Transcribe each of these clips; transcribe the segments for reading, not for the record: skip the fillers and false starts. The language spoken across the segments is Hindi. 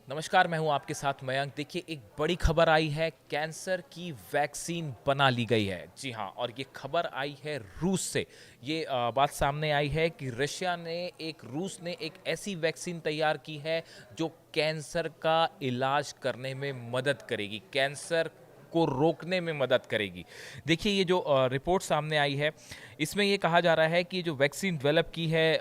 नमस्कार, मैं हूं आपके साथ मयंक। देखिए, एक बड़ी खबर आई है, कैंसर की वैक्सीन बना ली गई है। जी हाँ, और ये खबर आई है रूस से। ये बात सामने आई है कि रूस ने एक ऐसी वैक्सीन तैयार की है जो कैंसर का इलाज करने में मदद करेगी, कैंसर को रोकने में मदद करेगी। देखिए, ये जो रिपोर्ट सामने आई है, इसमें ये कहा जा रहा है कि जो वैक्सीन डेवलप की है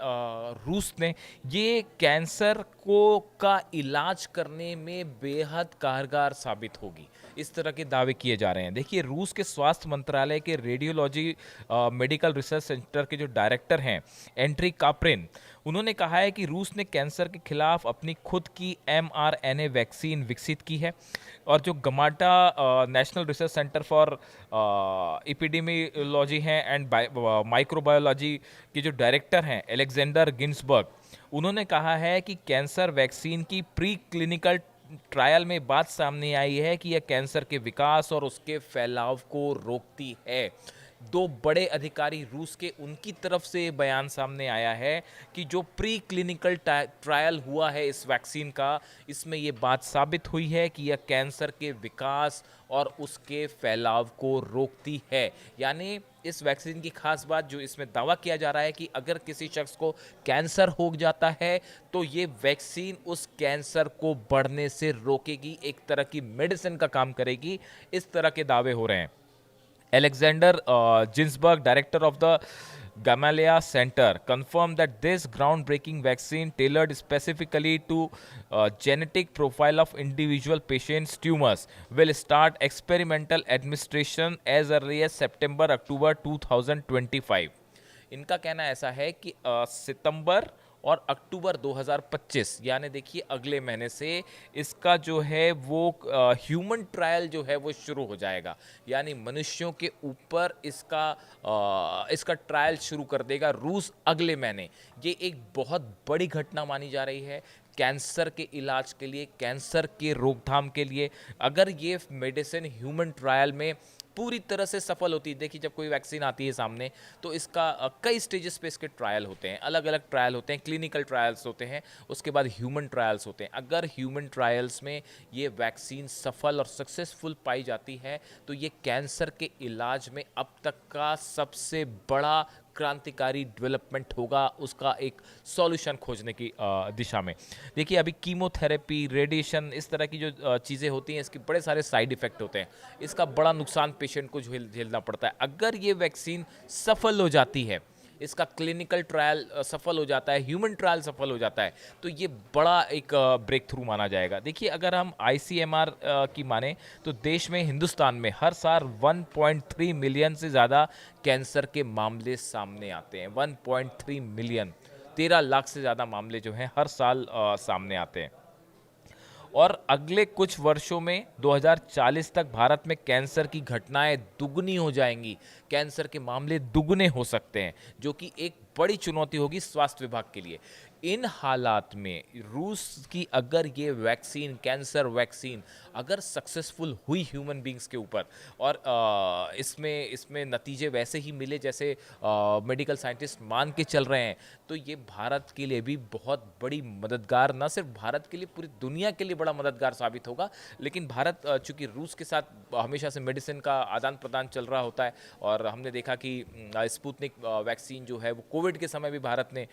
रूस ने, ये कैंसर को का इलाज करने में बेहद कारगर साबित होगी। इस तरह के दावे किए जा रहे हैं। देखिए, रूस के स्वास्थ्य मंत्रालय के रेडियोलॉजी मेडिकल रिसर्च सेंटर के जो डायरेक्टर हैं, एंट्री काप्रिन, उन्होंने कहा है कि रूस ने कैंसर के खिलाफ अपनी खुद की mRNA वैक्सीन विकसित की है। और जो गमाटा national research center for epidemiology हैं एंड माइक्रोबायोलॉजी के जो डायरेक्टर हैं, एलेक्जेंडर गिन्सबर्ग, उन्होंने कहा है कि कैंसर वैक्सीन की प्री क्लिनिकल ट्रायल में बात सामने आई है कि यह कैंसर के विकास और उसके फैलाव को रोकती है। दो बड़े अधिकारी रूस के, उनकी तरफ से ये बयान सामने आया है कि जो प्री क्लिनिकल ट्रायल हुआ है इस वैक्सीन का, इसमें ये बात साबित हुई है कि यह कैंसर के विकास और उसके फैलाव को रोकती है। यानी इस वैक्सीन की खास बात जो इसमें दावा किया जा रहा है कि अगर किसी शख्स को कैंसर हो जाता है तो ये वैक्सीन उस कैंसर को बढ़ने से रोकेगी, एक तरह की मेडिसिन का काम करेगी। इस तरह के दावे हो रहे हैं। Alexander Ginsberg, director of the Gamaleya Center, confirmed that this groundbreaking vaccine, tailored specifically to genetic profile of individual patients' tumors, will start experimental administration as early as September-October 2025. इनका कहना ऐसा है कि सितंबर और अक्टूबर 2025, यानी देखिए अगले महीने से इसका जो है वो ह्यूमन ट्रायल जो है वो शुरू हो जाएगा। यानी मनुष्यों के ऊपर इसका ट्रायल शुरू कर देगा रूस अगले महीने। ये एक बहुत बड़ी घटना मानी जा रही है कैंसर के इलाज के लिए, कैंसर के रोकथाम के लिए। अगर ये मेडिसिन ह्यूमन ट्रायल में पूरी तरह से सफल होती है, देखिए जब कोई वैक्सीन आती है सामने तो इसका कई स्टेजेस पे इसके ट्रायल होते हैं, अलग अलग ट्रायल होते हैं, क्लिनिकल ट्रायल्स होते हैं, उसके बाद ह्यूमन ट्रायल्स होते हैं। अगर ह्यूमन ट्रायल्स में ये वैक्सीन सफल और सक्सेसफुल पाई जाती है तो ये कैंसर के इलाज में अब तक का सबसे बड़ा क्रांतिकारी डेवलपमेंट होगा, उसका एक सॉल्यूशन खोजने की दिशा में। देखिए, अभी कीमोथेरेपी, रेडिएशन, इस तरह की जो चीज़ें होती हैं, इसके बड़े सारे साइड इफ़ेक्ट होते हैं। इसका बड़ा नुकसान पेशेंट को झेलना पड़ता है। अगर ये वैक्सीन सफल हो जाती है, इसका क्लिनिकल ट्रायल सफल हो जाता है, ह्यूमन ट्रायल सफल हो जाता है, तो ये बड़ा एक ब्रेक थ्रू माना जाएगा। देखिए, अगर हम आईसीएमआर की माने तो देश में, हिंदुस्तान में हर साल 1.3 मिलियन से ज़्यादा कैंसर के मामले सामने आते हैं। 1.3 मिलियन, 13 लाख से ज़्यादा मामले जो हैं हर साल सामने आते हैं। और अगले कुछ वर्षों में 2040 तक भारत में कैंसर की घटनाएं दुगनी हो जाएंगी, कैंसर के मामले दुगने हो सकते हैं, जो कि एक बड़ी चुनौती होगी स्वास्थ्य विभाग के लिए। इन हालात में रूस की अगर ये वैक्सीन, कैंसर वैक्सीन अगर सक्सेसफुल हुई ह्यूमन बींग्स के ऊपर, और इसमें इसमें नतीजे वैसे ही मिले जैसे मेडिकल साइंटिस्ट मान के चल रहे हैं, तो ये भारत के लिए भी बहुत बड़ी मददगार, न सिर्फ भारत के लिए, पूरी दुनिया के लिए बड़ा मददगार साबित होगा। लेकिन भारत चूंकि रूस के साथ हमेशा से मेडिसिन का आदान प्रदान चल रहा होता है, और हमने देखा कि स्पुतनिक वैक्सीन जो है वो कोविड के समय भी भारत ने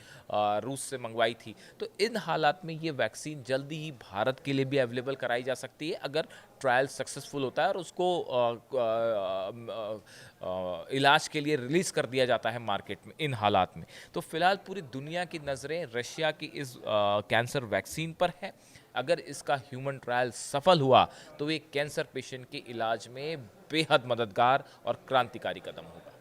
रूस से मंगवाई थी। तो इन हालात में ये वैक्सीन जल्दी ही भारत के लिए भी अवेलेबल कराई जा सकती है अगर ट्रायल सक्सेसफुल होता है और उसको इलाज के लिए रिलीज कर दिया जाता है मार्केट में इन हालात में। तो फिलहाल पूरी दुनिया की नज़रें रशिया की इस कैंसर वैक्सीन पर है। अगर इसका ह्यूमन ट्रायल सफल हुआ तो ये कैंसर पेशेंट के इलाज में बेहद मददगार और क्रांतिकारी कदम होगा।